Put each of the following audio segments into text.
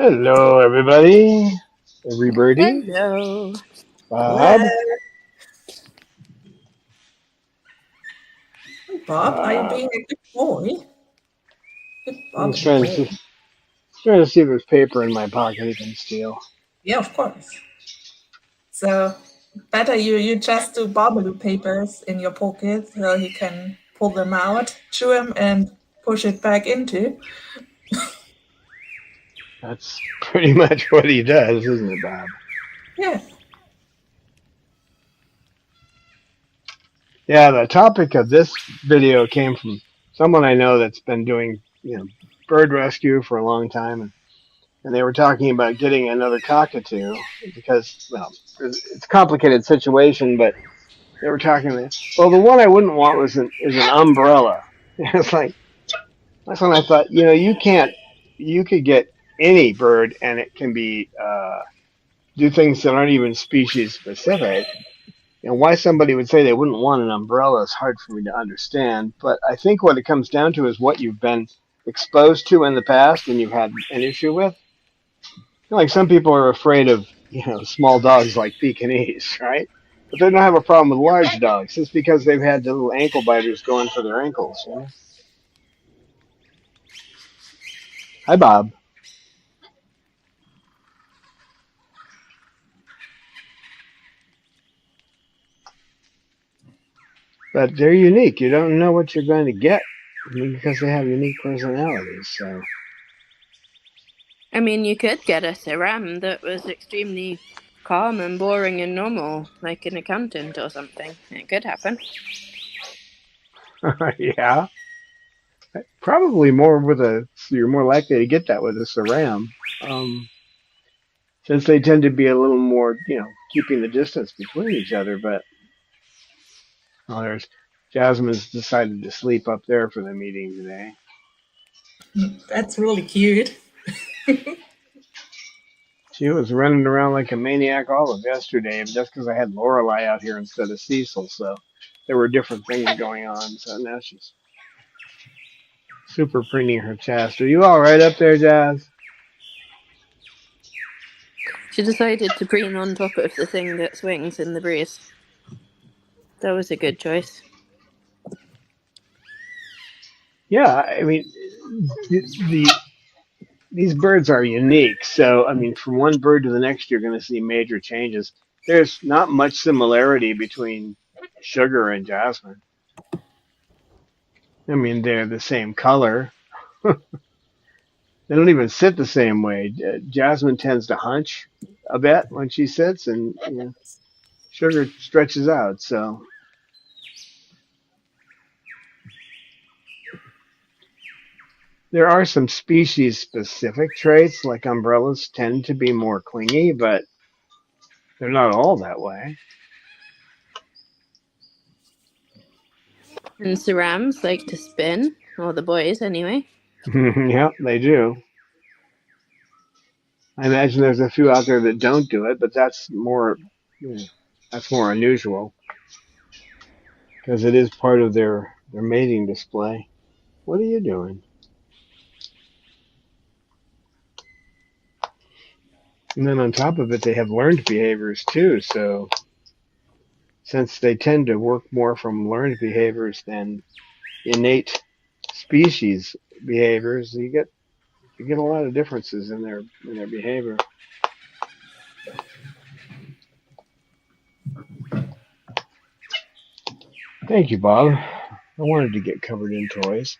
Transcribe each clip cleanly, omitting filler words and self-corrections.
Hello, everybody. Everybody. Hello. Bob. Hello, Bob. Are you Uh, being a good boy? Good I'm Bob just and trying to boy. see, if there's paper in my pocket he can steal. Yeah, of course. So better you just do barbecue papers in your pocket so he can pull them out, chew them, and push it back into. That's pretty much what he does, isn't it, Bob? Yeah. Yeah, the topic of this video came from someone I know that's been doing, bird rescue for a long time, and they were talking about getting another cockatoo because, well, it's a complicated situation, but they were talking. Well, the one I wouldn't want is an umbrella. It's like that's when I thought, you can't, you could get any bird and it can be do things that aren't even species specific. And why somebody would say they wouldn't want an umbrella is hard for me to understand. But I think what it comes down to is what you've been exposed to in the past and you've had an issue with. Like some people are afraid of, small dogs like Pekingese, right? But they don't have a problem with large dogs. It's because they've had the little ankle biters going for their ankles. Hi, Bob. But they're unique. You don't know what you're going to get because they have unique personalities. So I mean, you could get a Saram that was extremely calm and boring and normal, like an accountant or something. It could happen. yeah, probably more with a. You're more likely to get that with a Saram, since they tend to be a little more, keeping the distance between each other. But there's Jasmine's decided to sleep up there for the meeting today. That's really cute. She was running around like a maniac all of yesterday, but that's because I had Lorelei out here instead of Cecil, so there were different things going on. So now she's super preening her chest. Are you all right up there, Jazz? She decided to preen on top of the thing that swings in the breeze. That was a good choice. Yeah, I mean, these birds are unique. So, I mean, from one bird to the next, you're going to see major changes. There's not much similarity between Sugar and Jasmine. I mean, they're the same color. They don't even sit the same way. Jasmine tends to hunch a bit when she sits, and Sugar stretches out. So there are some species specific traits, like umbrellas tend to be more clingy, but they're not all that way. And Sarams like to spin, or the boys anyway. Yeah, they do. I imagine there's a few out there that don't do it, but that's more unusual because it is part of their mating display. What are you doing? And then on top of it, they have learned behaviors too. So since they tend to work more from learned behaviors than innate species behaviors, you get a lot of differences in their behavior. Thank you, Bob. I wanted to get covered in toys.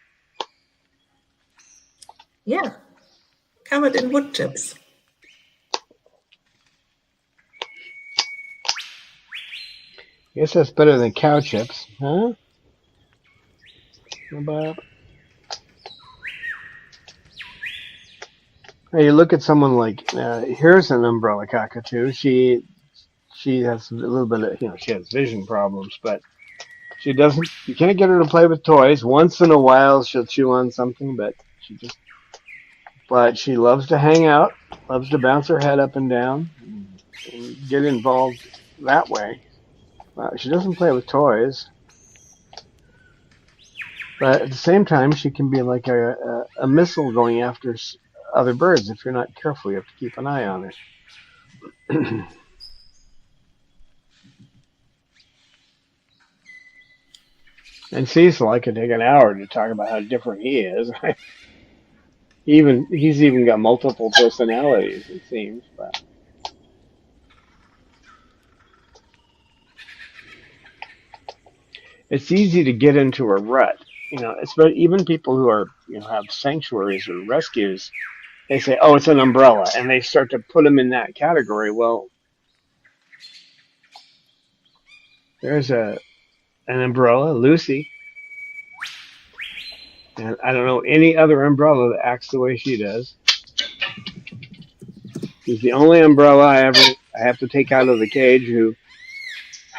Yeah, covered in wood chips. I guess that's better than cow chips, huh? Bob? Hey, you look at someone like here's an umbrella cockatoo. She has a little bit of she has vision problems, but she doesn't. You can't get her to play with toys. Once in a while, she'll chew on something, but she loves to hang out, loves to bounce her head up and down, and get involved that way. She doesn't play with toys, but at the same time, she can be like a missile going after other birds. If you're not careful, you have to keep an eye on it. And Cecil, I could take an hour to talk about how different he is. He's even got multiple personalities, it seems. But it's easy to get into a rut. Even people who are have sanctuaries or rescues, they say, "Oh, it's an umbrella," and they start to put them in that category. Well, there's an umbrella, Lucy, and I don't know any other umbrella that acts the way she does. She's the only umbrella I have to take out of the cage. Who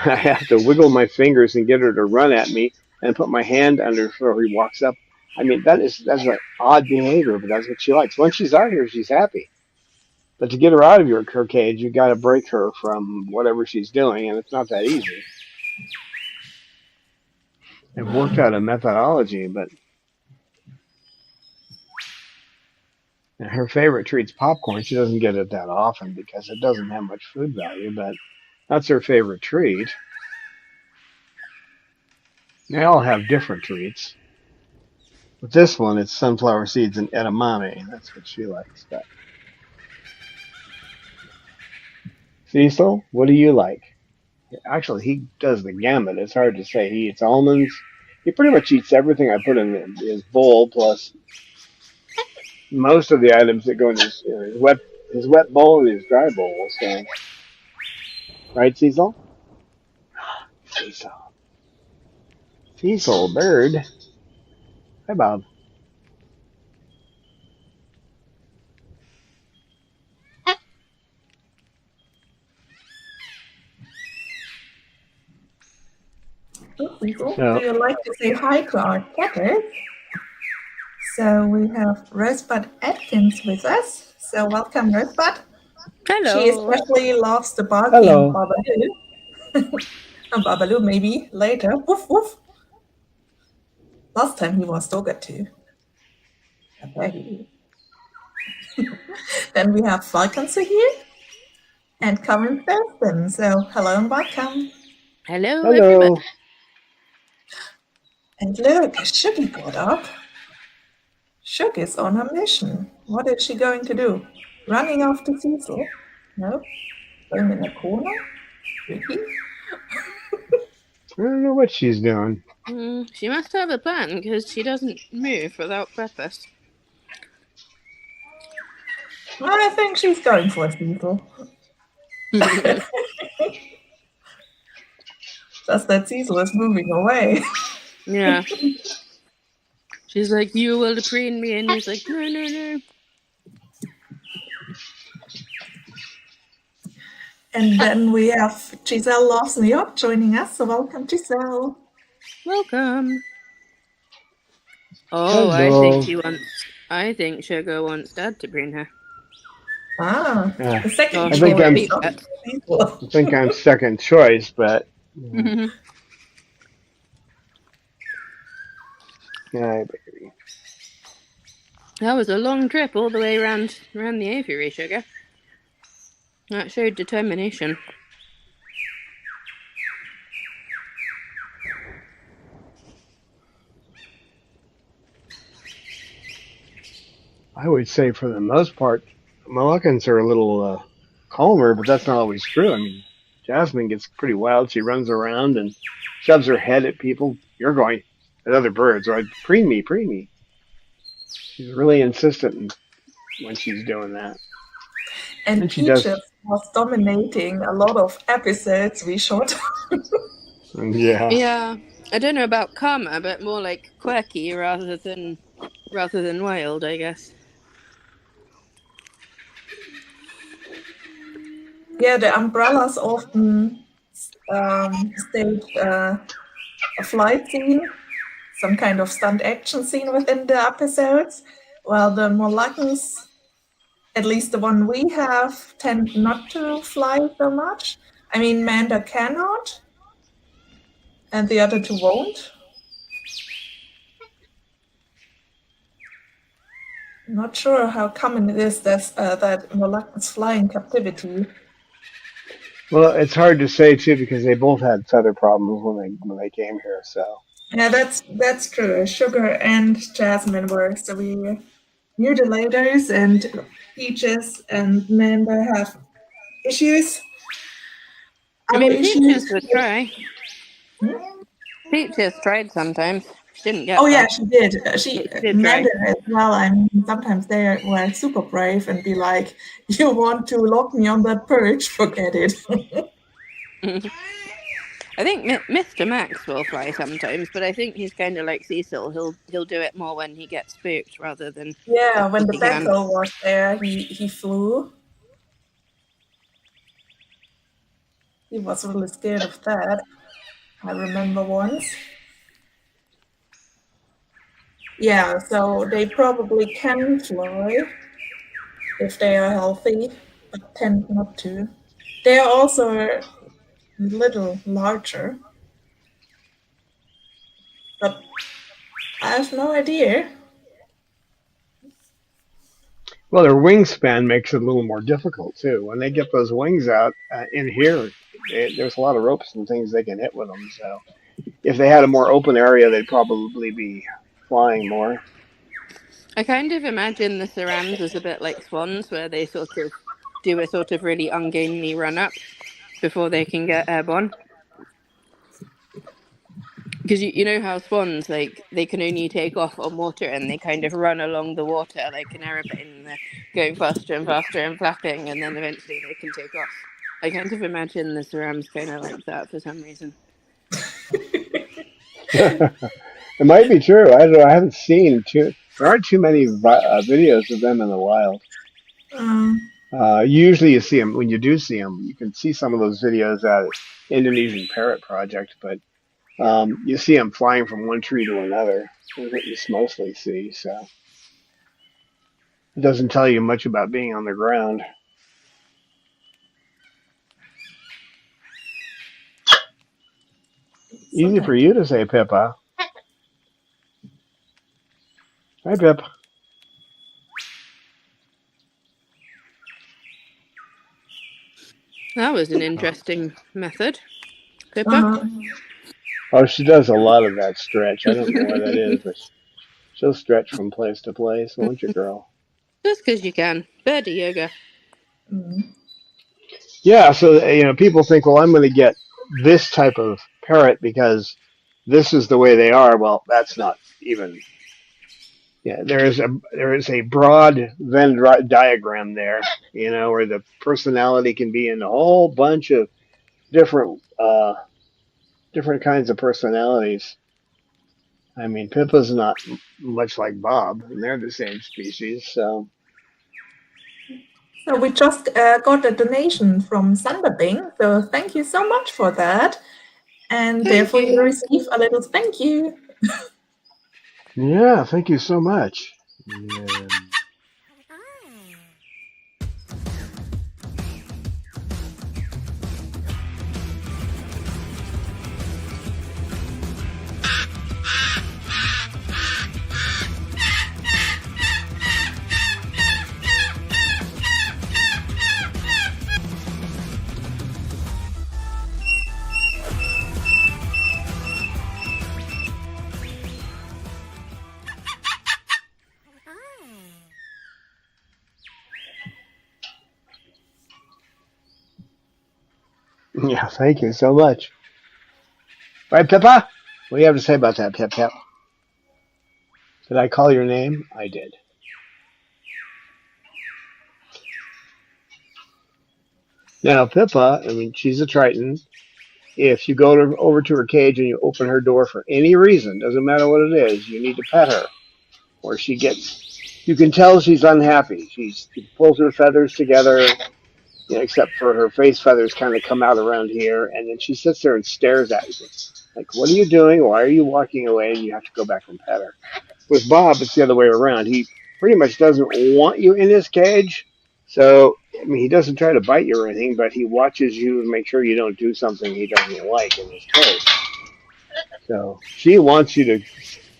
I have to wiggle my fingers and get her to run at me, and put my hand under so he walks up. I mean, that's like odd behavior, but that's what she likes. Once she's out here, she's happy. But to get her out of her cage, you got to break her from whatever she's doing, and it's not that easy. I've worked out a methodology, but her favorite treat's popcorn. She doesn't get it that often because it doesn't have much food value, but that's her favorite treat. They all have different treats. With this one, it's sunflower seeds and edamame. That's what she likes. But Cecil, what do you like? Actually, he does the gamut. It's hard to say. He eats almonds. He pretty much eats everything I put in his bowl, plus most of the items that go in his wet bowl and his dry bowl. So, right, Cecil? Cecil, bird. Hi, Bob. Cecil, do you like to say hi to our catters? So we have Rosebud Atkins with us. So welcome, Rosebud. Hello. She especially loves the barking Babaloo. And Babaloo maybe later. Woof woof. Last time he was dogged too. Then we have Falcons here and Common Thurston. So hello and welcome. Hello, everybody. And look, Shuggy got up. Shug is on her mission. What is she going to do? Running after Cecil? No? Going in a corner? Ricky? I don't know what she's doing. She must have a plan because she doesn't move without purpose. I think she's going for Cecil. Just that Cecil is moving away. Yeah. She's like, you will preen me, and he's like, no, no, no. And then we have Giselle Lawson joining us. So welcome, Giselle. Welcome. Hello. Oh, I think Sugar wants Dad to preen her. The second I think I'm second choice, but yeah, baby. That was a long trip all the way around the aviary, Sugar. That showed determination. I would say for the most part, Moluccans are a little calmer, but that's not always true. I mean, Jasmine gets pretty wild. She runs around and shoves her head at people. You're going at other birds, right? Preen me, preen me. She's really insistent when she's doing that. And Peaches was dominating a lot of episodes we shot. Yeah. Yeah. I don't know about Karma, but more like quirky rather than wild, I guess. Yeah, the umbrellas often stage a flight scene, some kind of stunt action scene within the episodes, while the Moluccans, at least the one we have, tend not to fly so much. I mean, Manda cannot, and the other two won't. not sure how common it is that moluccas fly in captivity. Well, it's hard to say too because they both had feather problems when they came here. So Yeah, that's true. Sugar and Jasmine were severe mutilators, and Peaches and Manda have issues. I Our mean, issues. Peaches would try. Hmm? Peaches tried sometimes. She didn't get Oh yeah, far. she did. But She she did try. Manda as well. I mean, sometimes they were super brave and be like, "You want to lock me on that perch? Forget it." I think Mr. Max will fly sometimes, but I think he's kind of like Cecil. He'll do it more when he gets spooked rather than Yeah, when when the he can. battle was there, he flew. He was really scared of that. I remember once. Yeah, so they probably can fly if they are healthy, but tend not to. They are also a little larger, but I have no idea. well, their wingspan makes it a little more difficult too. When they get those wings out in here, there's a lot of ropes and things they can hit with them. So if they had a more open area, they'd probably be flying more. I kind of imagine the Cerams as a bit like swans, where they sort of do a sort of really ungainly run up before they can get airborne. Because you know how swans, like, they can only take off on water and they kind of run along the water like an aeroplane and they're going faster and faster and flapping and then eventually they can take off. I kind of imagine the Cerams kind of like that for some reason. It might be true. I don't know. I haven't seen too. There aren't too many videos of them in the wild. Um, Usually, you see them when you do see them. You can see some of those videos at Indonesian Parrot Project, but you see them flying from one tree to another. That's what you mostly see. So it doesn't tell you much about being on the ground. Easy for sometimes. you to say, Pippa. Hi, Pip. That was an interesting method, Pippa. Uh-huh. Oh, she does a lot of that stretch. I don't know why that is, but she'll stretch from place to place, won't you, girl? Just because you can. Birdie yoga. Mm. Yeah, so people think, well, I'm going to get this type of parrot because this is the way they are. Well, that's not even. Yeah, there is a broad Venn diagram there, where the personality can be in a whole bunch of different different kinds of personalities. I mean, Pippa's not much like Bob, and they're the same species. So So we just got a donation from Sunderbing, so thank you so much for that. And Thank therefore you you. receive a little thank you. yeah, thank you so much. Yeah. Yeah, thank you so much. Right, Pippa? What do you have to say about that, Pip Pip? Did I call your name? I did. Now, Pippa, I mean, she's a Triton. If you go over to her cage and you open her door for any reason, doesn't matter what it is, you need to pet her, or you can tell she's unhappy. She pulls her feathers together, except for her face feathers kind of come out around here, and then she sits there and stares at you. Like, what are you doing? Why are you walking away? And you have to go back and pet her. With Bob, it's the other way around. He pretty much doesn't want you in his cage. So, I mean, he doesn't try to bite you or anything, but he watches you and make sure you don't do something he doesn't like in his cage. So, she wants you to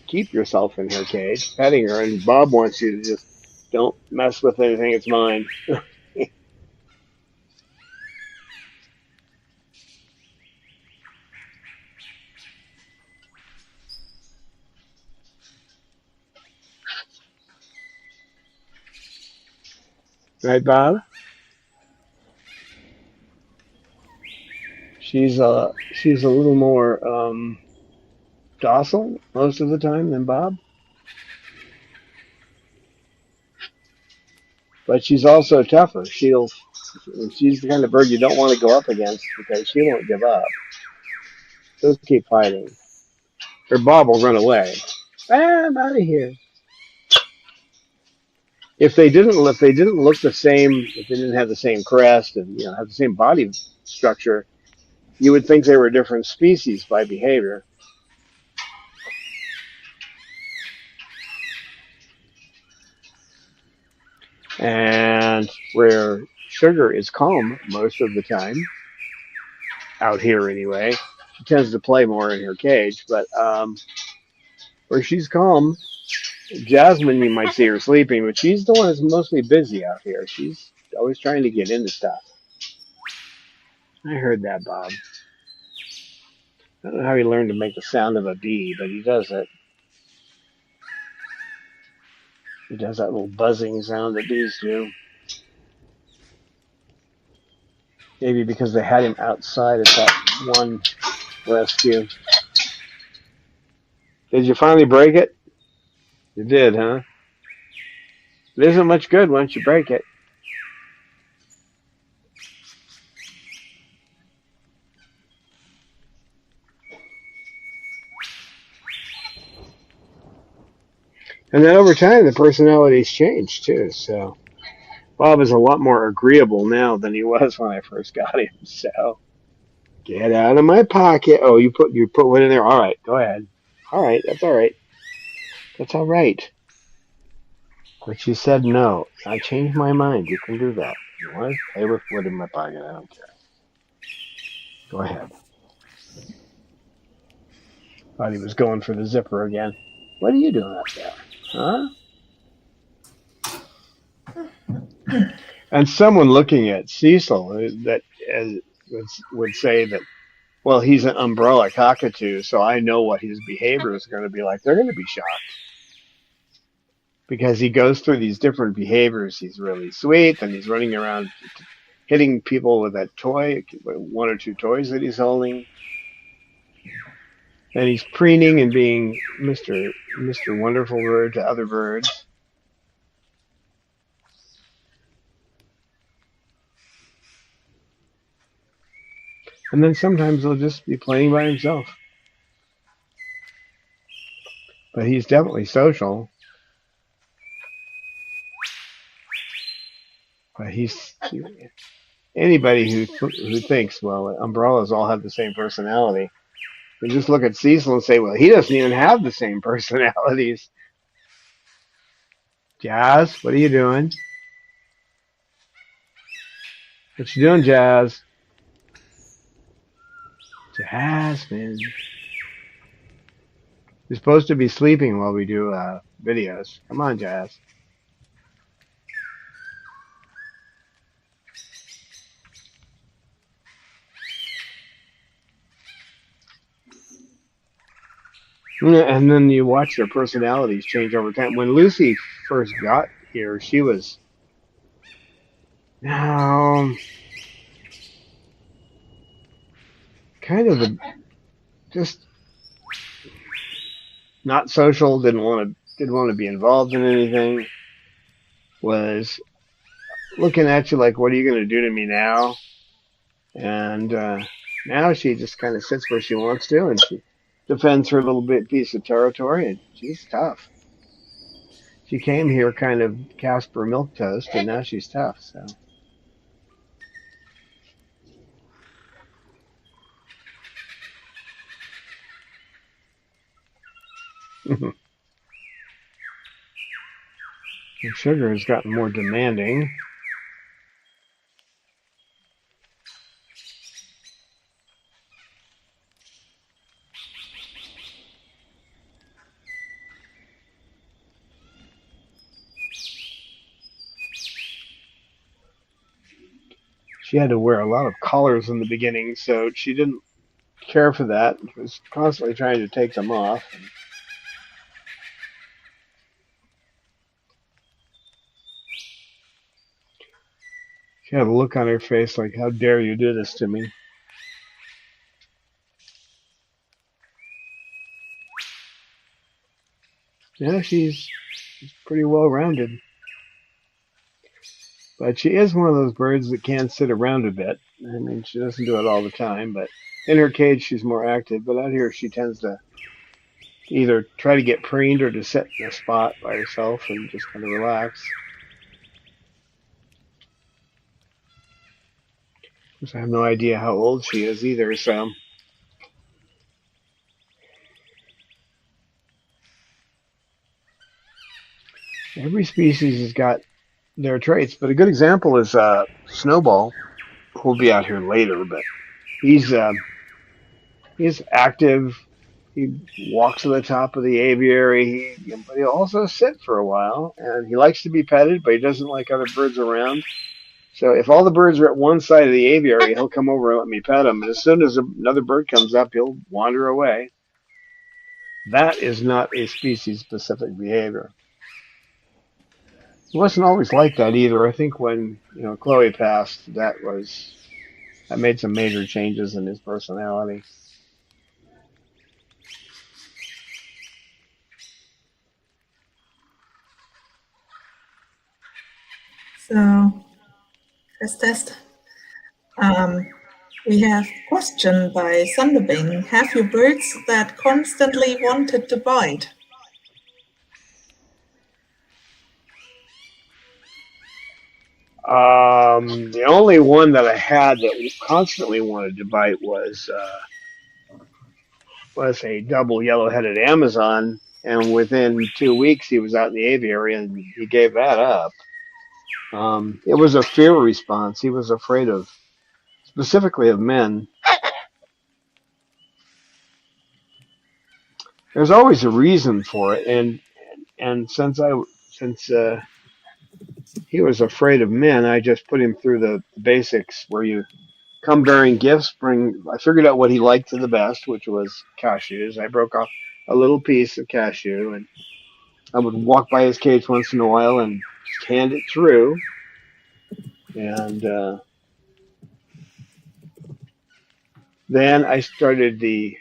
keep yourself in her cage, petting her, and Bob wants you to just Don't mess with anything. It's mine. Right, Bob? She's a little more docile most of the time than Bob, but she's also tougher. She's the kind of bird you don't want to go up against because she won't give up. She'll keep fighting. Or Bob will run away. Ah, I'm out of here. If they didn't look the same, if they didn't have the same crest and have the same body structure, you would think they were different species by behavior. And where Sugar is calm most of the time, out here anyway, she tends to play more in her cage. But where she's calm, Jasmine, you might see her sleeping, but she's the one that's mostly busy out here. She's always trying to get into stuff. I heard that, Bob. I don't know how he learned to make the sound of a bee, but he does it. He does that little buzzing sound that bees do. Maybe because they had him outside at that one rescue. Did you finally break it? You did, huh? It isn't much good once you break it. And then over time, the personalities change too. So Bob is a lot more agreeable now than he was when I first got him. So get out of my pocket. Oh, you put one in there. All right, go ahead. All right, that's all right. That's all right. But she said no. I changed my mind. You can do that. You want to play with wood in my pocket? I don't care. Go ahead. Thought he was going for the zipper again. What are you doing up there? Huh? And someone looking at Cecil that would say that, well, he's an umbrella cockatoo, so I know what his behavior is going to be like. They're going to be shocked because he goes through these different behaviors. He's really sweet, and he's running around hitting people with that toy, one or two toys that he's holding. And he's preening and being Mr. Wonderful Bird to other birds. And then sometimes he'll just be playing by himself. But he's definitely social. But anybody who thinks, well, umbrellas all have the same personality, you just look at Cecil and say, well, he doesn't even have the same personalities. Jazz, what are you doing? What you doing, Jazz? Jasmine. You're supposed to be sleeping while we do videos. Come on, Jazz. And then you watch their personalities change over time. When Lucy first got here, she was kind of just not social. Didn't want to be involved in anything. Was looking at you like, what are you going to do to me now? And now she just kind of sits where she wants to, and she defends her little piece of territory, and she's tough. She came here kind of Casper milquetoast, and now she's tough. So. And Sugar has gotten more demanding. she had to wear a lot of collars in the beginning, so she didn't care for that. She was constantly trying to take them off. She had a look on her face like, how dare you do this to me? Yeah, she's pretty well rounded. But she is one of those birds that can sit around a bit. I mean, she doesn't do it all the time, but in her cage she's more active. But out here she tends to either try to get preened or to sit in a spot by herself and just kind of relax. Of course, I have no idea how old she is either, so. Every species has got their traits, but a good example is Snowball, who'll be out here later, but he's active. He walks to the top of the aviary, but he'll also sit for a while, and he likes to be petted, but he doesn't like other birds around. So if all the birds are at one side of the aviary, he'll come over and let me pet him, and as soon as another bird comes up, he'll wander away. That is not a species-specific behavior. It wasn't always like that either. I think when Chloe passed, that made some major changes in his personality. So, first test. We have a question by Thunderbing. Have you birds that constantly wanted to bite? The only one that I had that constantly wanted to bite was a double yellow-headed Amazon, and within 2 weeks he was out in the aviary, and he gave that up. It was a fear response. He was afraid specifically of men. There's always a reason for it, and since he was afraid of men, I just put him through the basics where you come bearing gifts. I figured out what he liked the best, which was cashews. I broke off a little piece of cashew, and I would walk by his cage once in a while and just hand it through. And then I started the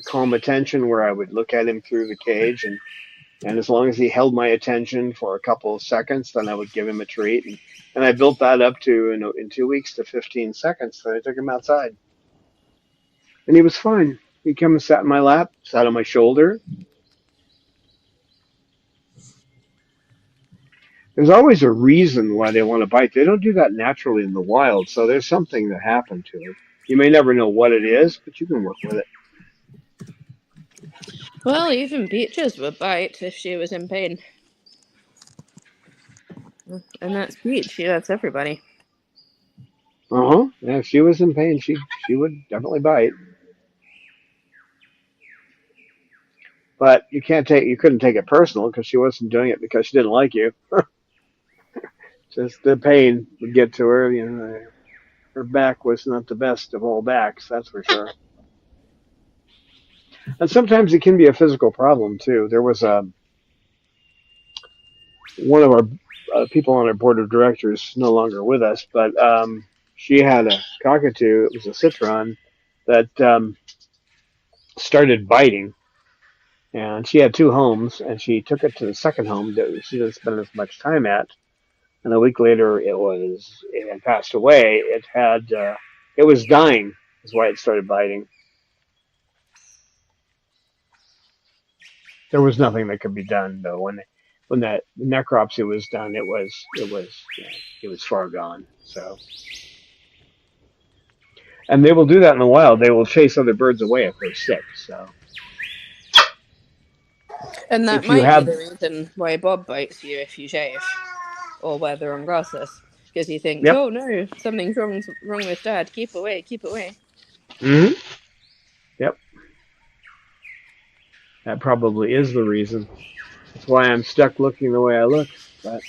calm attention, where I would look at him through the cage, and as long as he held my attention for a couple of seconds, then I would give him a treat. And I built that up to, in 2 weeks, to 15 seconds. Then I took him outside. And he was fine. He'd come and sat in my lap, sat on my shoulder. There's always a reason why they want to bite. They don't do that naturally in the wild, so there's something that happened to them. You may never know what it is, but you can work with it. Well, even Peaches would bite if she was in pain. And that's Peach. She lets everybody. Yeah, if she was in pain, she would definitely bite. But you couldn't take it personal, because she wasn't doing it because she didn't like you. Just the pain would get to her. Her back was not the best of all backs, that's for sure. And sometimes it can be a physical problem too. There was one of our people on our board of directors, no longer with us, but she had a cockatoo. It was a citron that started biting, and she had 2 homes, and she took it to the second home that she didn't spend as much time at. And a week later, it had passed away. It was dying, is why it started biting. There was nothing that could be done though. When that necropsy was done, it was far gone. So, and they will do that in the wild. They will chase other birds away if they're sick. So, And that might be the reason why Bob bites you if you shave, or wear the wrong glasses, because he thinks, yep. Oh no, something's wrong with Dad. Keep away, keep away. Mm-hmm. Yep. That probably is the reason. That's why I'm stuck looking the way I look. But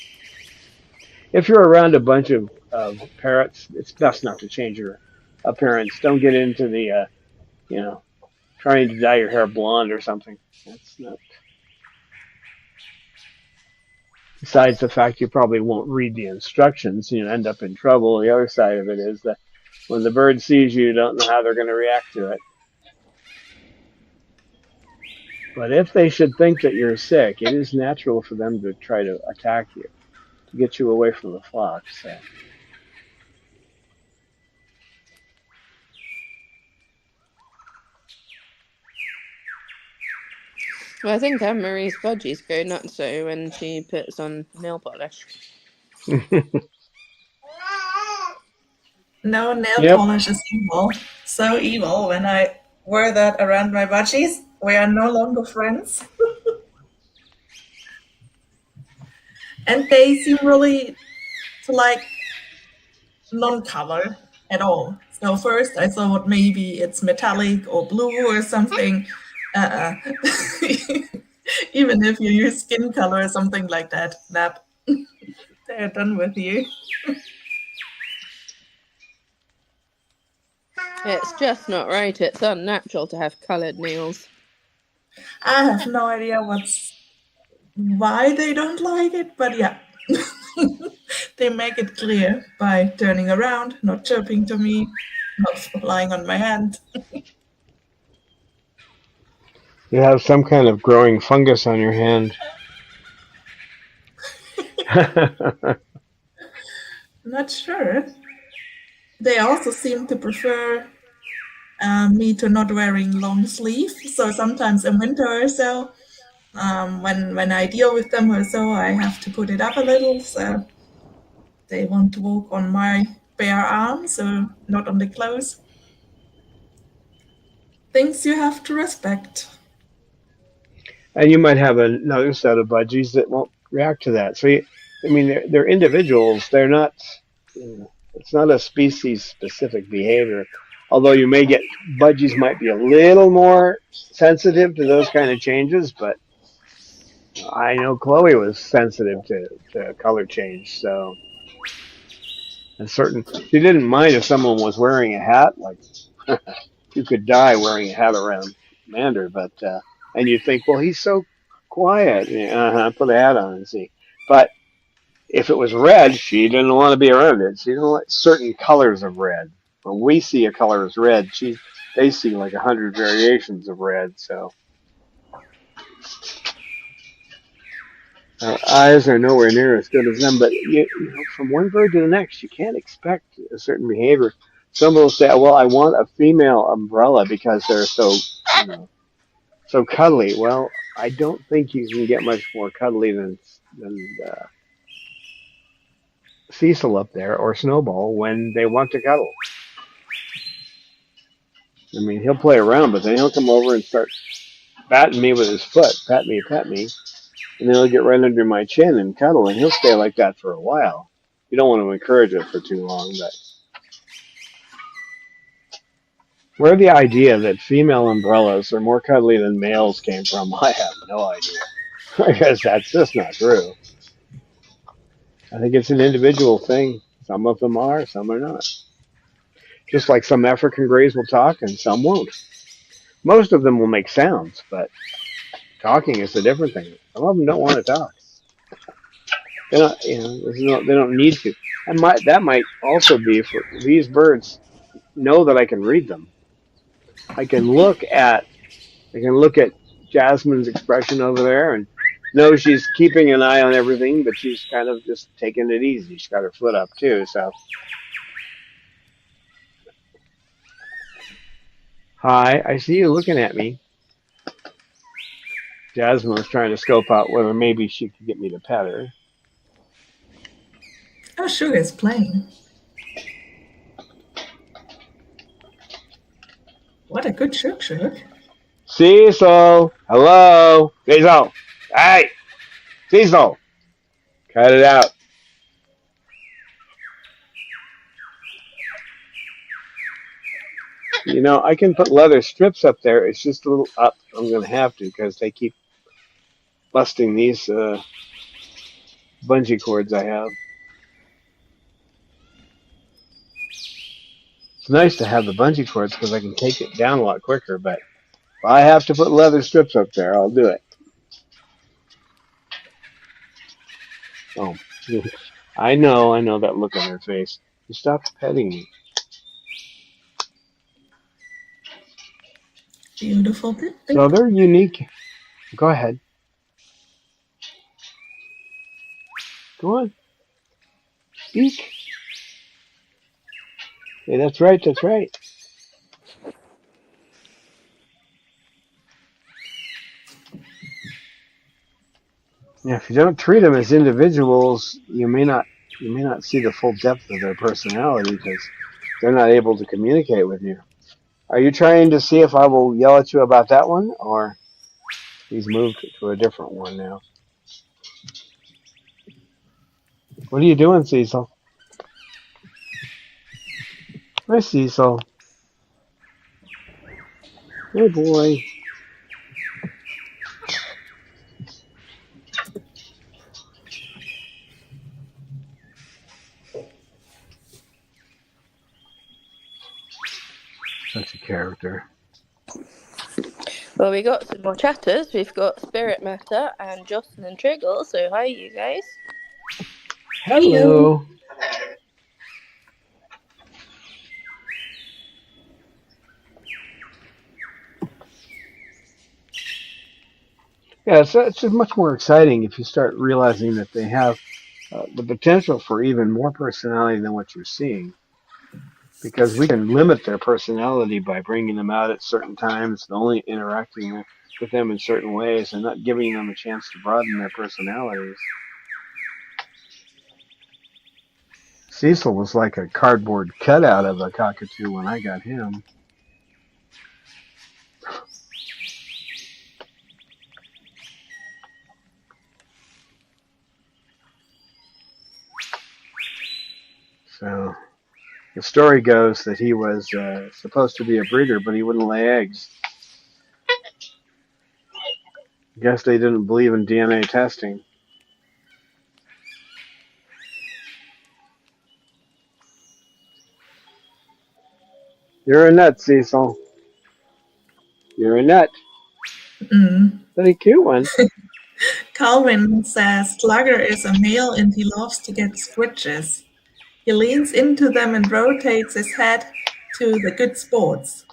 if you're around a bunch of parrots, it's best not to change your appearance. Don't get into the you know, trying to dye your hair blonde or something. That's not. Besides the fact you probably won't read the instructions, you end up in trouble. The other side of it is that when the bird sees you, you don't know how they're going to react to it. But if they should think that you're sick, it is natural for them to try to attack you, to get you away from the flock. So. Well, I think Anne Marie's budgies go nuts so when she puts on nail polish. No, nail Yep. polish is evil. So evil. When I wear that around my budgies, we are no longer friends. And they seem really to like non-color at all. So first I thought maybe it's metallic or blue or something. Uh-uh. Even if you use skin color or something like that, nap, they're done with you. It's just not right. It's unnatural to have coloured nails. I have no idea why they don't like it, but yeah. They make it clear by turning around, not chirping to me, not lying on my hand. You have some kind of growing fungus on your hand. Not sure. They also seem to prefer me to not wearing long sleeve. So sometimes in winter or so, when I deal with them or so, I have to put it up a little. So they want to walk on my bare arm, so not on the clothes. Things you have to respect. And you might have another set of budgies that won't react to that. So, I mean, they're individuals. They're not. It's not a species-specific behavior. Although you may get budgies might be a little more sensitive to those kind of changes, but I know Chloe was sensitive to color change. So, and she didn't mind if someone was wearing a hat. Like you could die wearing a hat around Mander, but and you think, well, he's so quiet. Yeah, put a hat on and see. But if it was red, she didn't want to be around it. She didn't like certain colors of red. When we see a color as red, they see like 100 variations of red. So our eyes are nowhere near as good as them. But from one bird to the next, you can't expect a certain behavior. Some will say, "Well, I want a female umbrella because they're so cuddly." Well, I don't think you can get much more cuddly than Cecil up there or Snowball when they want to cuddle. I mean, he'll play around, but then he'll come over and start batting me with his foot, pat me, and then he'll get right under my chin and cuddle, and he'll stay like that for a while. You don't want to encourage it for too long, but where the idea that female umbrellas are more cuddly than males came from, I have no idea. I guess that's just not true. I think it's an individual thing. Some of them are, some are not. Just like some African greys will talk and some won't. Most of them will make sounds, but talking is a different thing. Some of them don't want to talk. They don't, they don't need to. And that might also be for these birds. Know that I can read them. I can look at Jasmine's expression over there and know she's keeping an eye on everything, but she's kind of just taking it easy. She's got her foot up too. So, hi, I see you looking at me. Jasmine was trying to scope out whether maybe she could get me to pet her. Oh, Sugar is playing. What a good Sugar. Cecil! Hello! Cecil! Hey! Cecil! Cut it out. I can put leather strips up there. It's just a little up. I'm going to have to because they keep busting these bungee cords I have. It's nice to have the bungee cords because I can take it down a lot quicker, but if I have to put leather strips up there, I'll do it. Oh, I know that look on her face. You stopped petting me. Beautiful pip So pip. they're unique. Go ahead. Go on. Speak. Hey, that's right. That's right. Yeah, if you don't treat them as individuals, you may not see the full depth of their personality because they're not able to communicate with you. Are you trying to see if I will yell at you about that one, or he's moved to a different one now? What are you doing, Cecil? Hi, Cecil. Good boy. Such a character. Well, we got some more chatters. We've got Spirit Matter and Jocelyn and Triggle. So hi, you guys. Hello. Hello. Yeah, it's just much more exciting if you start realizing that they have the potential for even more personality than what you're seeing. Because we can limit their personality by bringing them out at certain times and only interacting with them in certain ways and not giving them a chance to broaden their personalities. Cecil was like a cardboard cutout of a cockatoo when I got him. So the story goes that he was supposed to be a breeder, but he wouldn't lay eggs. I guess they didn't believe in DNA testing. You're a nut, Cecil. You're a nut. But a cute one. Calvin says Slugger is a male and he loves to get scritches. He leans into them and rotates his head to the good sports.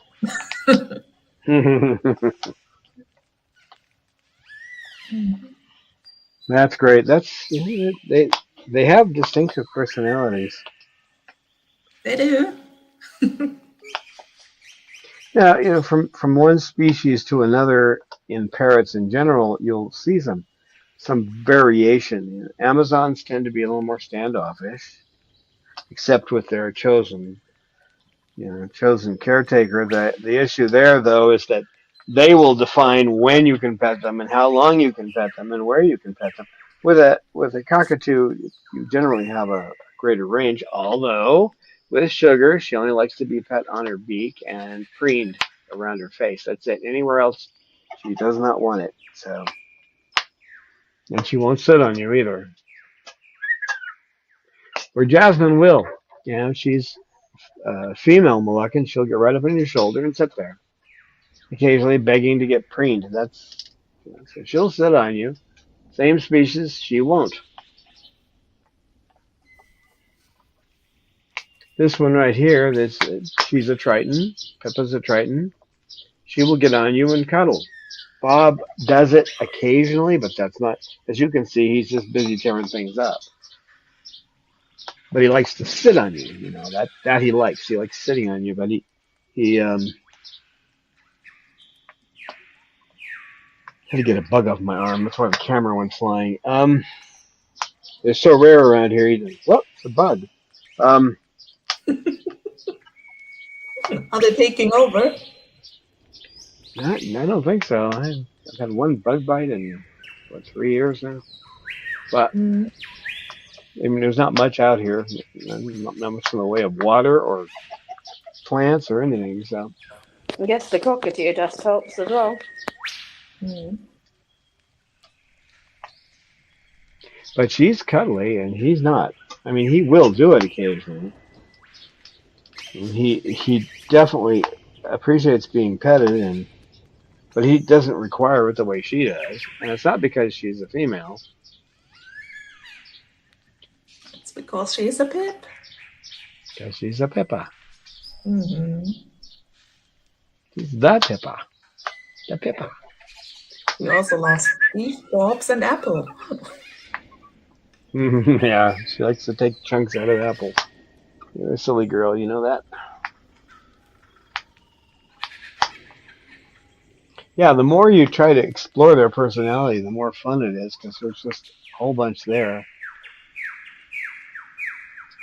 That's great. They have distinctive personalities. They do. Now, from one species to another in parrots in general, you'll see some variation. Amazons tend to be a little more standoffish, except with their chosen caretaker. The issue there, though, is that they will define when you can pet them and how long you can pet them and where you can pet them. With a cockatoo, you generally have a greater range. Although with Sugar, she only likes to be pet on her beak and preened around her face. That's it. Anywhere else, she does not want it. So, and she won't sit on you either. Where Jasmine will. She's female Moluccan. She'll get right up on your shoulder and sit there, occasionally begging to get preened. So she'll sit on you. Same species, she won't. This one right here, she's a Triton. Pippa's a Triton. She will get on you and cuddle. Bob does it occasionally, but that's not, as you can see, he's just busy tearing things up. But he likes to sit on you, that he likes. He likes sitting on you, but he had to get a bug off my arm. That's why the camera went flying. They're so rare around here. Whoop, it's a bug. Are they taking over? I don't think so. I've had one bug bite in 3 years now. But there's not much out here. Not much in the way of water or plants or anything. So I guess the cockatoo dust helps as well. But she's cuddly and he's not. I mean, he will do it occasionally. He definitely appreciates being petted, but he doesn't require it the way she does, and it's not because she's a female. It's because she's a pip. Because she's a Pippa. Mm-hmm. She's the Pippa. The Pippa. He also loves beef, bobs, and apple. Yeah, she likes to take chunks out of apples. You're a silly girl, you know that? Yeah, the more you try to explore their personality, the more fun it is because there's just a whole bunch there.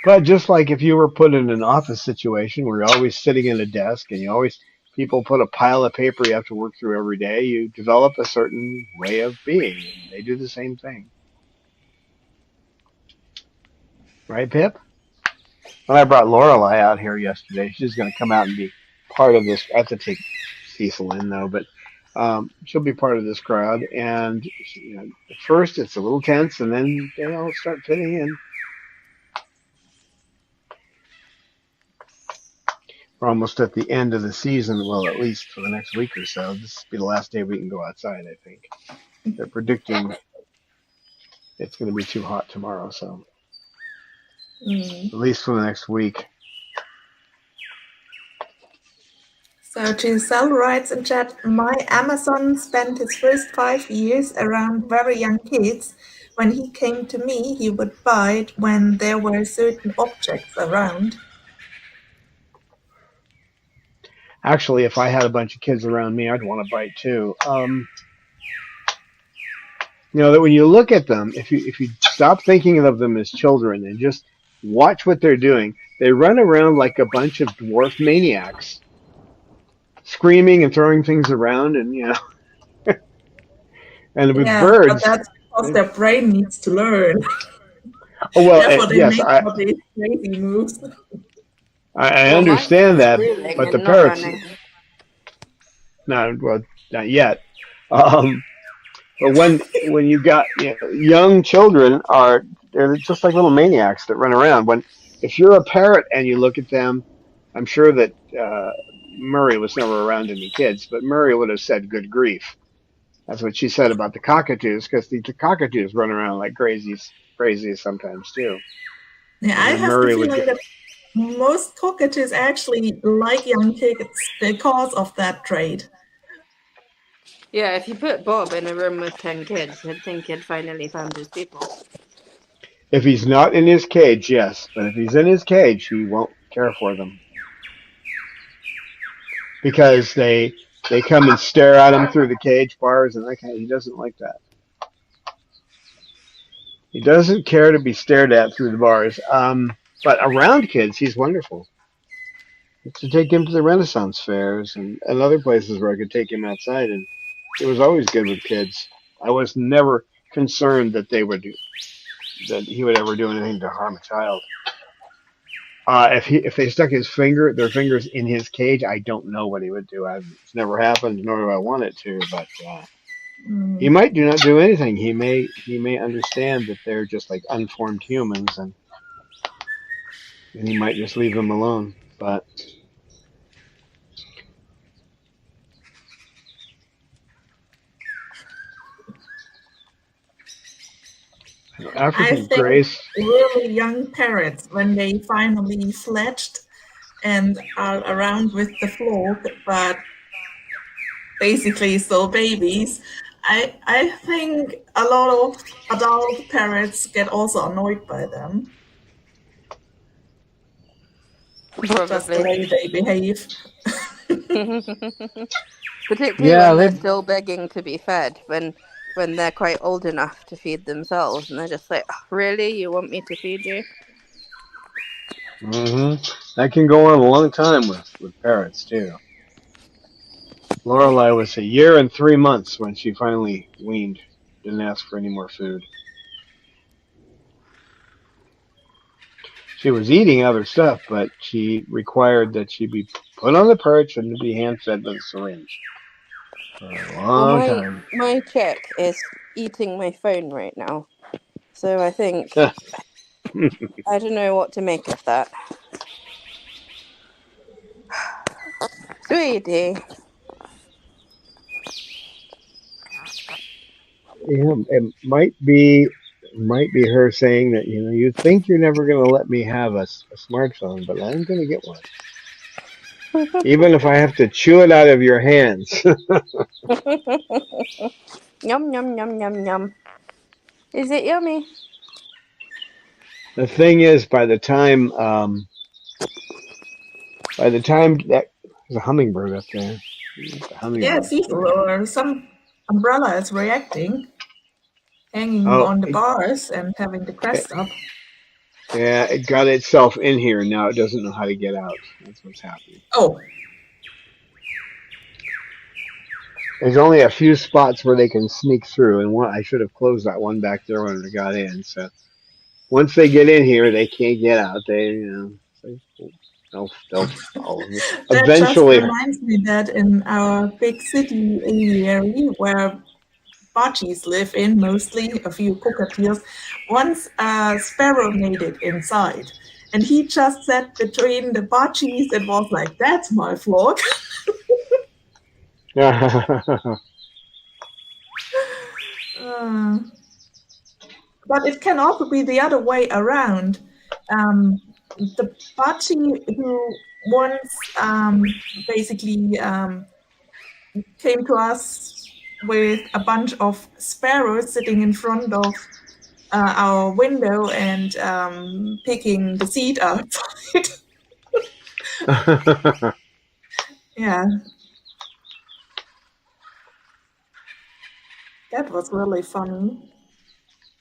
But just like if you were put in an office situation where you're always sitting at a desk and people put a pile of paper you have to work through every day, you develop a certain way of being. And they do the same thing. Right, Pip? When I brought Lorelei out here yesterday, she's going to come out and be part of this. I have to take Cecil in though, but she'll be part of this crowd. And at first it's a little tense, and then they all start fitting in. We're almost at the end of the season. Well, at least for the next week or so. This will be the last day we can go outside, I think. They're predicting it's going to be too hot tomorrow, so at least for the next week. So Giselle writes in chat, my Amazon spent his first 5 years around very young kids. When he came to me, he would bite when there were certain objects around. Actually, if I had a bunch of kids around me, I'd want to bite too. That when you look at them, if you stop thinking of them as children and just watch what they're doing, they run around like a bunch of dwarf maniacs, screaming and throwing things around, and and with birds. But that's because their brain needs to learn. Oh well, therefore they yes, make all these crazy moves. I understand that, but the parrots, not yet. But when you got young children they're just like little maniacs that run around. If you're a parrot and you look at them, I'm sure that Murray was never around any kids, but Murray would have said "good grief." That's what she said about the cockatoos, because the cockatoos run around like crazy sometimes too. Yeah, I have the feeling that most cockatoos actually like young kids because of that trait. Yeah, if you put Bob in a room with 10 kids, he'd think he'd finally found his people. If he's not in his cage, yes. But if he's in his cage, he won't care for them. Because they come and stare at him through the cage bars, and he doesn't like that. He doesn't care to be stared at through the bars. But around kids, he's wonderful. To take him to the Renaissance fairs and other places where I could take him outside, and it was always good with kids. I was never concerned that he would ever do anything to harm a child. If they stuck their fingers in his cage, I don't know what he would do. It's never happened, nor do I want it to. But he might not do anything. He may understand that they're just like unformed humans, and he might just leave them alone. But African Grace. Really young parrots, when they finally fledged and are around with the flock, but basically still babies, I think a lot of adult parrots get also annoyed by them. Probably. Just the way they behave. Particularly when they're still begging to be fed, when they're quite old enough to feed themselves, and they're just like, oh, really? You want me to feed you? That can go on a long time with parrots, too. Lorelei was 1 year and 3 months when she finally weaned. Didn't ask for any more food. She was eating other stuff, but she required that she be put on the perch and to be hand-fed with a syringe for a long time. My chick is eating my phone right now, so I think... I don't know what to make of that. Yeah, Well, my chick is really young parrots when they finally fledged and are around with the flock, but basically still babies. they Sweetie. Yeah, it might be her saying that, you think you're never going to let me have a smartphone, but I'm going to get one, even if I have to chew it out of your hands. Yum, yum, yum, yum, yum. Is it yummy? The thing is, by the time that there's a hummingbird up there, the Yeah, hummingbird. see, or some umbrella is reacting, hanging Oh, on the bars and having the crest up. yeah, it got itself in here, and now it doesn't know how to get out. That's what's happening. Oh, There's only a few spots where they can sneak through, and I should have closed that one back there when it got in. So once they get in here, they can't get out. They'll follow me. that just Eventually. reminds me that in our big city aviary where budgies live in, mostly a few cockatiels, once a sparrow made it inside. And he just sat between the budgies and was like, that's my flock. Uh, but it can also be the other way around. The budgie who once basically came to us with a bunch of sparrows sitting in front of our window and picking the seed outside. Yeah, that was really funny.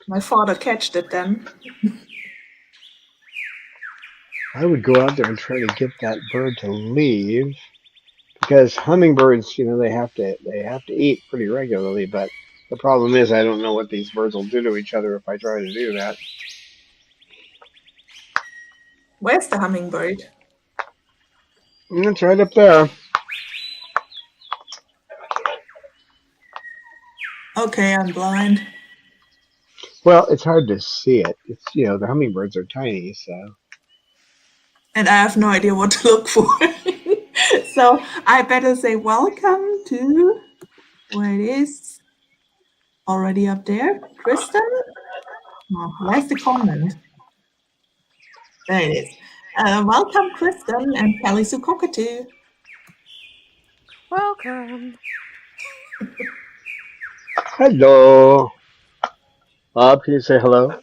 My father catched it then. I would go out there and try to get that bird to leave, because hummingbirds, they have to eat pretty regularly. But the problem is, I don't know what these birds will do to each other if I try to do that. Where's the hummingbird? It's right up there. Okay, I'm blind. Well, it's hard to see it. It's the hummingbirds are tiny, so. And I have no idea what to look for. So I better say welcome to where it is. Already up there. Kristen? Oh, where's the comment? There it is. Welcome, Kristen and Kelly Sue Cockatoo. Welcome. Hello. Bob, can you say hello?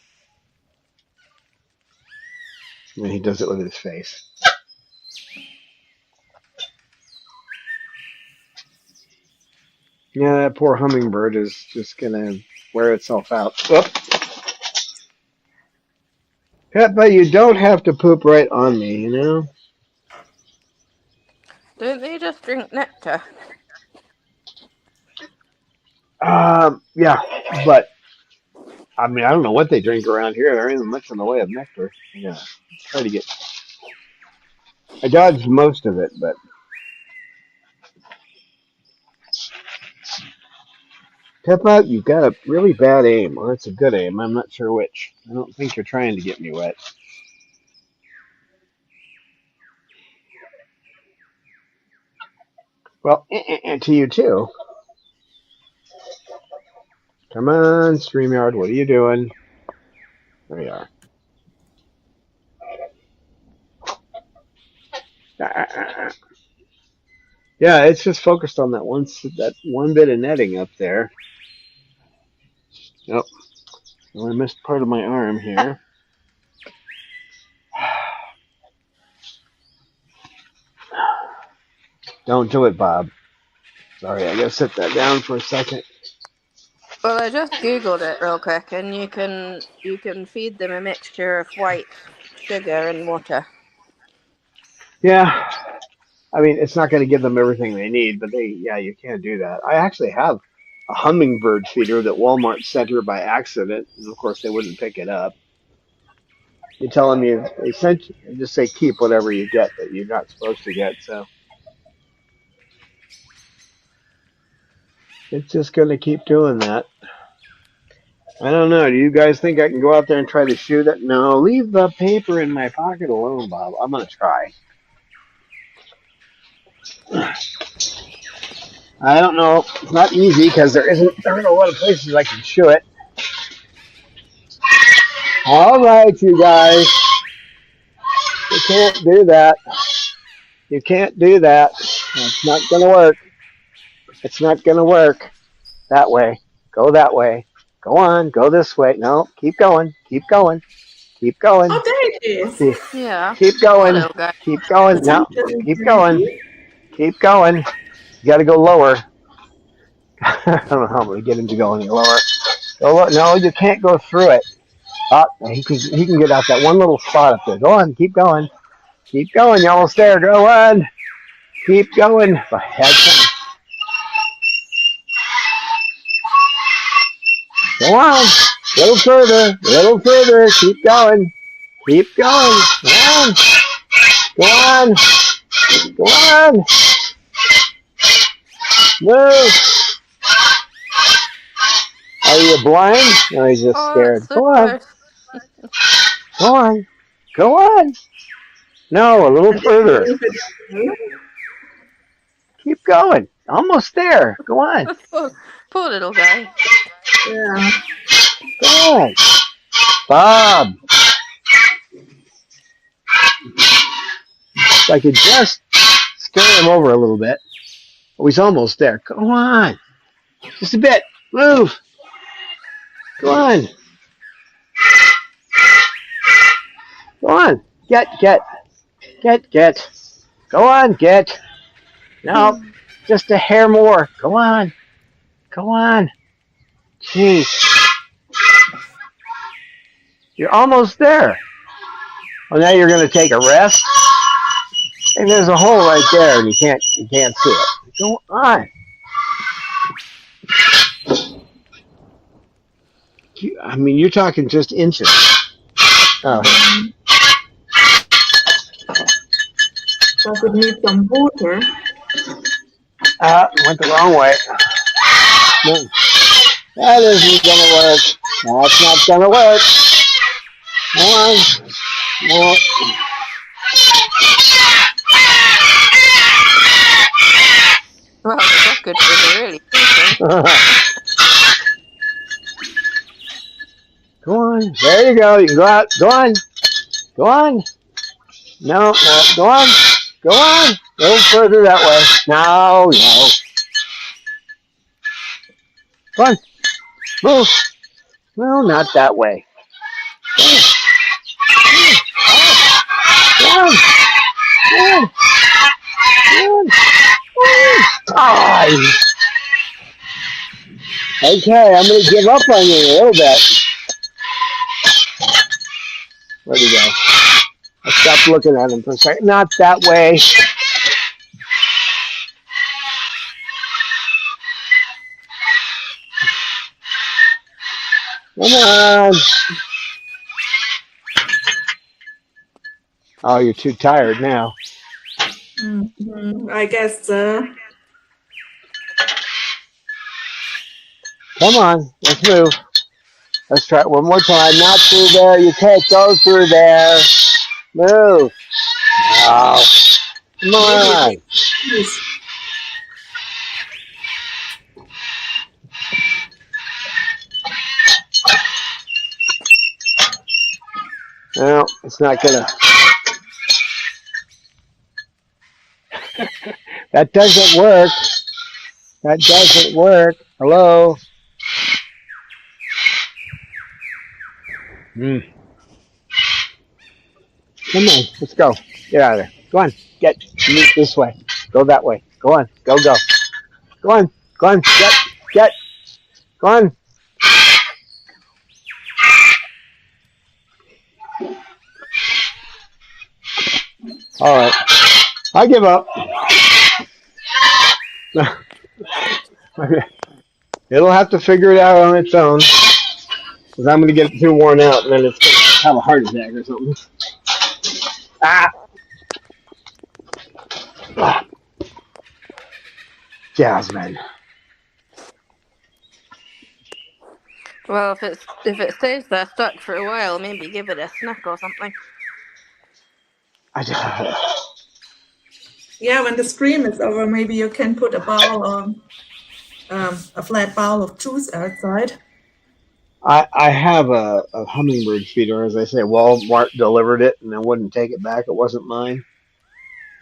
And he does it with his face. Yeah, that poor hummingbird is just gonna wear itself out. Whoop. Yeah, but you don't have to poop right on me. Don't they just drink nectar? Yeah, but I mean, I don't know what they drink around here. There isn't much in the way of nectar. Yeah, try to get. I dodged most of it, but Pippa, you got a really bad aim, or it's a good aim. I'm not sure which. I don't think you're trying to get me wet. Well, to you too. Come on, StreamYard, what are you doing? There you are. Yeah, it's just focused on that one bit of netting up there. Yep. Well, I missed part of my arm here. Don't do it, Bob. Sorry, I gotta sit that down for a second. Well, I just googled it real quick, and you can feed them a mixture of white sugar and water. Yeah, I mean, it's not going to give them everything they need, but you can do that. I actually have a hummingbird feeder that Walmart sent her by accident, and of course they wouldn't pick it up. You tell them they sent you, and just say keep whatever you get that you're not supposed to get. So it's just going to keep doing that. I don't know. Do you guys think I can go out there and try to shoot it? No, leave the paper in my pocket alone, Bob. I'm going to try. I don't know. It's not easy because there aren't a lot of places I can show it. All right, you guys. You can't do that. You can't do that. It's not going to work. It's not going to work. That way. Go that way. Go on. Go this way. No, keep going. Keep going. Keep going. Oh, there it is. See, Yeah. keep Poor going. little guy. Keep going. That's No, really keep going. dirty. Keep going. You got to go lower. I don't know how I'm going to get him to go any lower. No, you can't go through it. Oh, he can get out that one little spot up there. Go on. Keep going. Keep going. You're almost there. Go on. Keep going. Go on. A little further. A little further. Keep going. Keep going. Go on. Go on. Go on. Move. Are you blind? No, he's just Oh, scared. that's so Go on. close. Go on. Go on. No, a little And if you further. leave it alone, Keep going. Almost there. Go on. Poor little guy. yeah. Go on. Bob. If I could just scare him over a little bit. Oh, he's almost there. Go on. Just a bit. Move. Go on. Go on. Get. Go on, get. No, just a hair more. Go on. Go on. Jeez. You're almost there. Well, now you're going to take a rest. And there's a hole right there, and you can't see it. Go on. I mean, you're talking just inches. Oh. Does it need some water? Went the wrong way. No, that isn't going to work. That's not going to work. Come on. No. Well, the bucket was really decent. Go on. There you go. You can go out. Go on. Go on. No. Go on. Go on. A little further that way. No. Go on. Move. No, not that way. Go on. Go on. Go on. Oh. Okay, I'm going to give up on you a little bit. Where'd he go? I stopped looking at him for a second. Not that way. Come on. Oh, you're too tired now. Mm-hmm. I guess so. Come on, let's move. Let's try it one more time. Not through there. You can't go through there. Move. No. Come on. No, it's not gonna. That doesn't work. That doesn't work. Hello? Come on, let's go. Get out of there. Go on. Get this way. Go that way. Go on. Go. Go on. Go on. Get. Go on. All right. I give up. It'll have to figure it out on its own. Because I'm going to get too worn out and then it's going to have a heart attack or something. Jasmine. Well, if it stays there stuck for a while, maybe give it a snack or something. Yeah, when the stream is over, maybe you can put a bowl of a flat bowl of juice outside. I have a hummingbird feeder, as I say. Walmart delivered it, and I wouldn't take it back. It wasn't mine,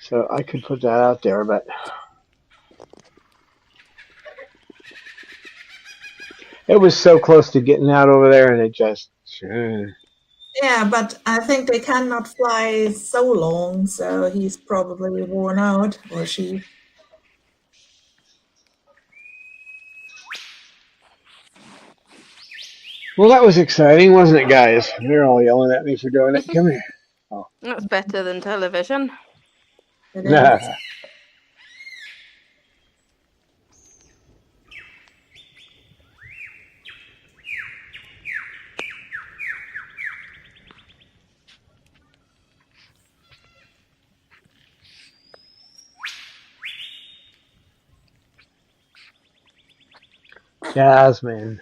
so I could put that out there. But it was so close to getting out over there, and it just. Yeah, but I think they cannot fly so long, so he's probably worn out, or she. Well, that was exciting, wasn't it, guys? They're all yelling at me for doing it. Come here. Oh. That's better than television. It is. Jasmine.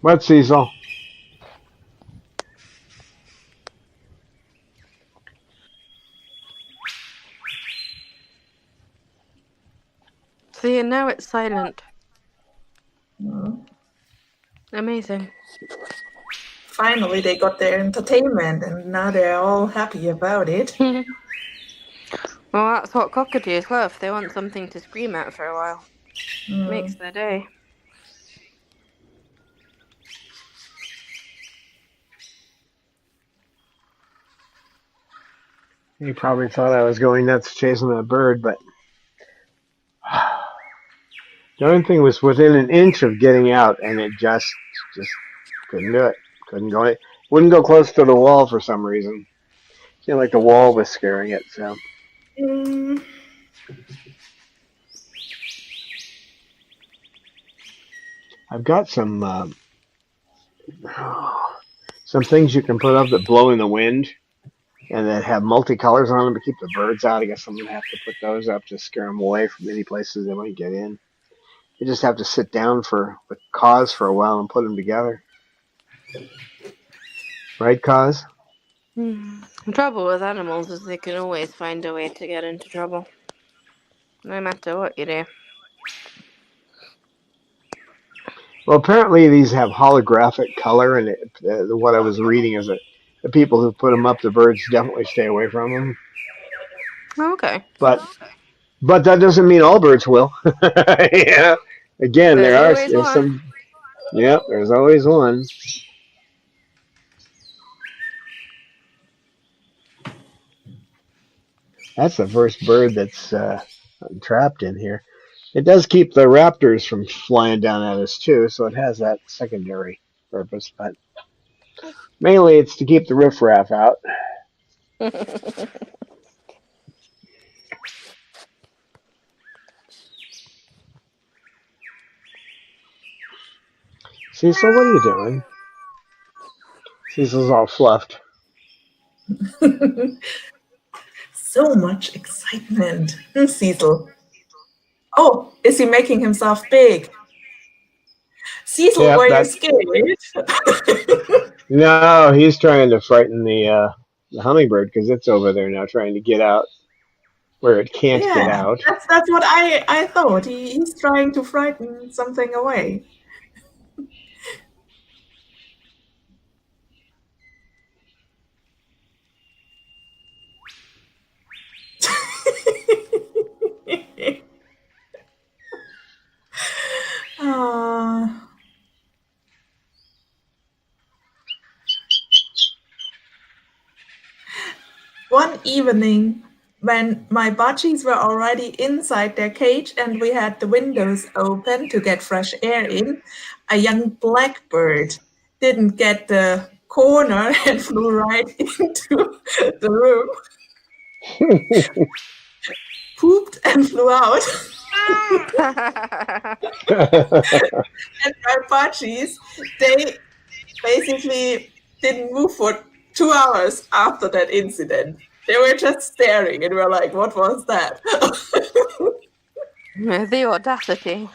What, Cecil? See, and now it's silent. Mm. Amazing. Finally, they got their entertainment, and now they're all happy about it. Well, that's what cockatoos love. They want something to scream at for a while. Makes their day. He probably thought I was going nuts chasing a bird, but the only thing was within an inch of getting out, and it just couldn't do it. Couldn't go. It wouldn't go close to the wall for some reason. It seemed like the wall was scaring it. So. I've got some things you can put up that blow in the wind and that have multicolors on them to keep the birds out. I guess I'm going to have to put those up to scare them away from any places they might get in. You just have to sit down with Cause for a while and put them together. Right, Cause? The trouble with animals is they can always find a way to get into trouble. No matter what you do. Well, apparently these have holographic color, and what I was reading is that the people who put them up, the birds definitely stay away from them. Oh, okay. But that doesn't mean all birds will. Yeah. Again, there's some. Yep, there's always one. That's the first bird that's trapped in here. It does keep the raptors from flying down at us too, so it has that secondary purpose. But mainly, it's to keep the riffraff out. Cecil, what are you doing? Cecil's all fluffed. So much excitement. Cecil. Oh, is he making himself big? Cecil, Yep, were you scared? No, he's trying to frighten the hummingbird because it's over there now trying to get out where it can't get out. That's what I thought. He's trying to frighten something away. One evening, when my budgies were already inside their cage and we had the windows open to get fresh air in, a young blackbird didn't get the corner and flew right into the room, pooped and flew out. And my budgies, they basically didn't move for 2 hours after that incident. They were just staring and were like, what was that? The audacity.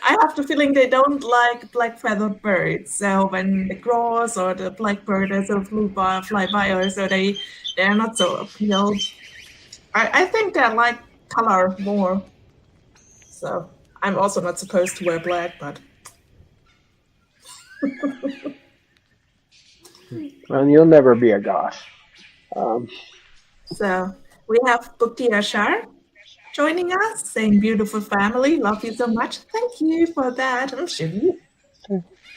I have the feeling they don't like black-feathered birds. So when the crows or the blackbird or so fly by, or so they're not so appealed. I think they like color more. So I'm also not supposed to wear black, but Well, you'll never be a goth. so we have Bukti Ashar joining us, saying beautiful family, love you so much. Thank you for that.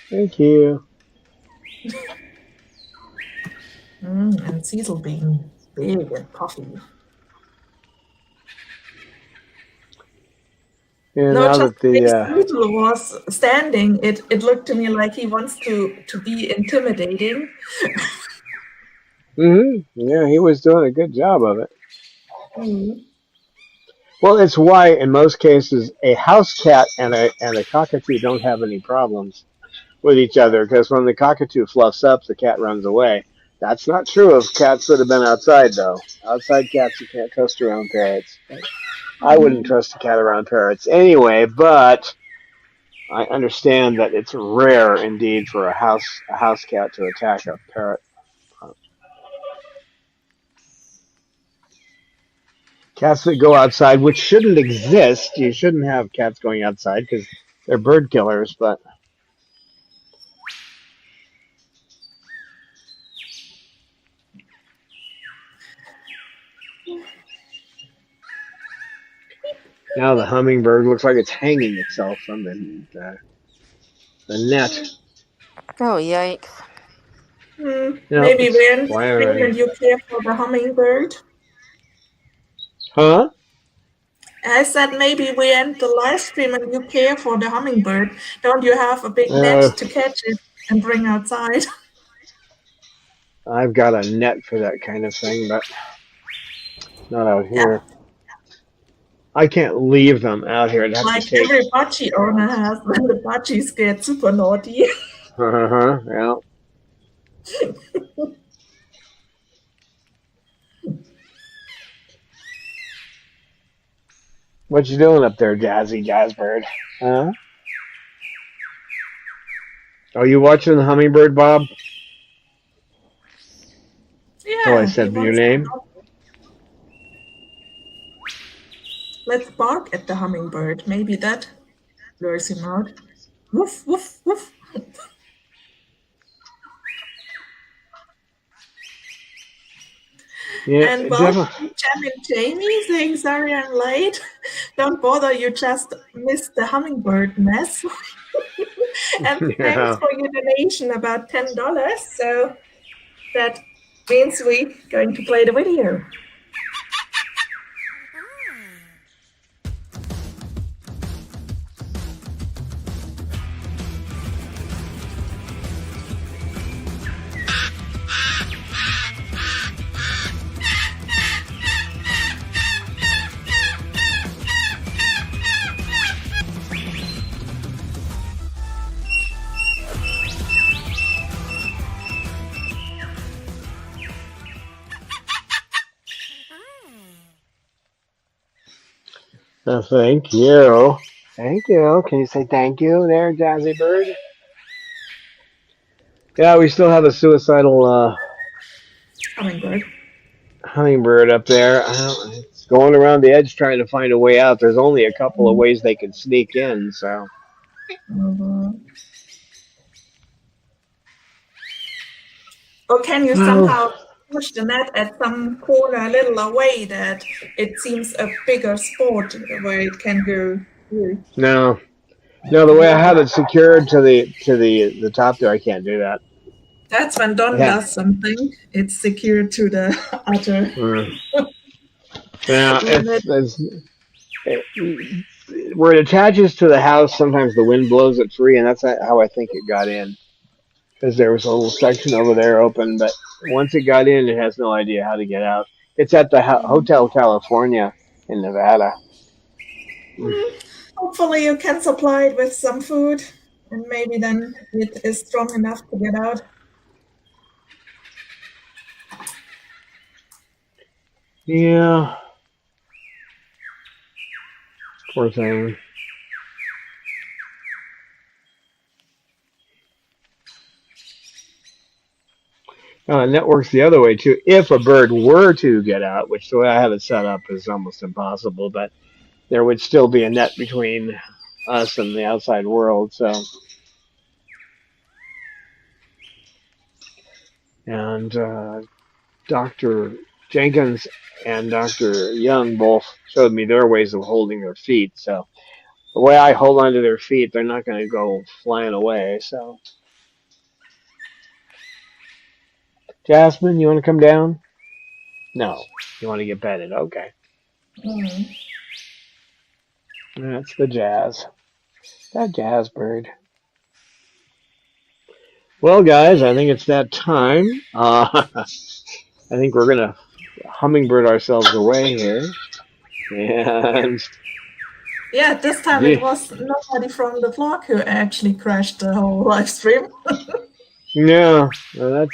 Thank you. And Cecil being big and puffy. Yeah, No, now just that the way the Cecil was standing, it looked to me like he wants to be intimidating. yeah, he was doing a good job of it. Mm. Well, it's why in most cases a house cat and a cockatoo don't have any problems with each other, because when the cockatoo fluffs up, the cat runs away. That's not true of cats that have been outside, though. Outside cats, you can't trust around parrots. I wouldn't trust a cat around parrots anyway, but I understand that it's rare indeed for a house cat to attack a parrot. Cats that go outside, which shouldn't exist. You shouldn't have cats going outside because they're bird killers, but now the hummingbird looks like it's hanging itself from the net. Oh, yikes. No, Maybe it's we're in spring flying. and you care for the hummingbird. Huh? I said maybe we end the live stream and you care for the hummingbird. Don't you have a big net Uh, to catch it and bring outside? I've got a net for that kind of thing, but not out Yeah, here. I can't leave them out here. I'd have to like take. every budgie owner has when the budgies get super naughty. Yeah. What you doing up there, Jazzy Jazzbird? Huh? Are you watching the hummingbird, Bob? Oh, I Yeah, he said your wants to name. know. Let's bark at the hummingbird. Maybe that lures him out. Woof, woof, woof. Yeah, And welcome, definitely. Jem and Jamie, saying sorry I'm late. Don't bother, you just missed the hummingbird mess. And thanks Yeah. for your donation, about $10. So that means we're going to play the video. Thank you. Thank you. Can you say thank you there, Jazzy Bird? Yeah, we still have a suicidal Hummingbird. hummingbird up there. It's going around the edge trying to find a way out. There's only a couple of ways they can sneak in, so. Mhm. Or can you Oh, somehow push the net at some corner a little away that it seems a bigger spot where it can go through? no. No, the way I have it secured to the top there, I can't do that. That's when Don Yeah. does something. It's secured to the other Yeah, limit. where it attaches to the house. Sometimes the wind blows it free, and that's how I think it got in. Because there was a little section over there open, but once it got in, it has no idea how to get out. It's at the Hotel California in Nevada. Hopefully, you can supply it with some food, and maybe then it is strong enough to get out. Yeah. Poor thing. And that works the other way too. If a bird were to get out, which the way I have it set up is almost impossible, but there would still be a net between us and the outside world. So, and Dr. Jenkins and Dr. Young both showed me their ways of holding their feet. So the way I hold onto their feet, they're not going to go flying away. So, Jasmine, you want to come down? No, you want to get petted. Okay, Mm. that's the jazz. That jazz bird. Well, guys, I think it's that time. I think we're gonna hummingbird ourselves away here, and Yeah, this time it was nobody from the vlog who actually crashed the whole live stream. yeah, well,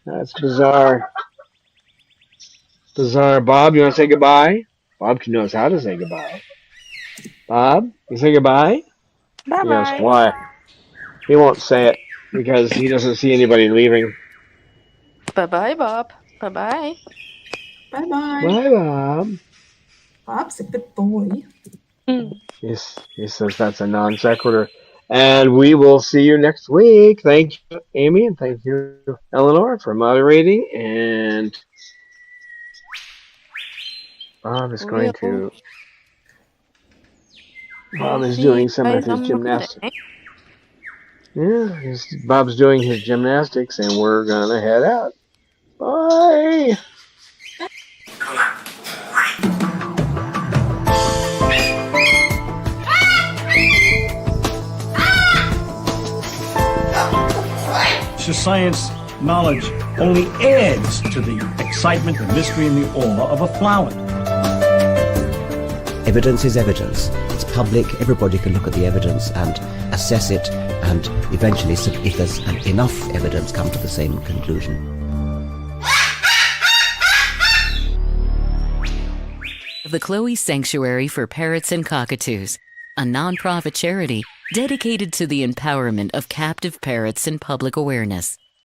that's bizarre. Bizarre. Bob, you want to say goodbye? Bob knows how to say goodbye. Bob, you say goodbye? Bye He goes, bye. why? He won't say it because he doesn't see anybody leaving. Bye bye, Bob. Bye bye. Bye-bye. Bye, Bob. Bob's a good boy. Yes, he says that's a non sequitur. And we will see you next week. Thank you, Amy, and thank you, Eleanor, for moderating. And Bob is going to. Bob is doing some of his gymnastics. Yeah, Bob's doing his gymnastics, and we're gonna head out. Bye. So science knowledge only adds to the excitement, the mystery, and the awe of a flower. Evidence is evidence. It's public. Everybody can look at the evidence and assess it, and eventually, if there's enough evidence, come to the same conclusion. The Chloe Sanctuary for Parrots and Cockatoos, a non-profit charity dedicated to the empowerment of captive parrots and public awareness.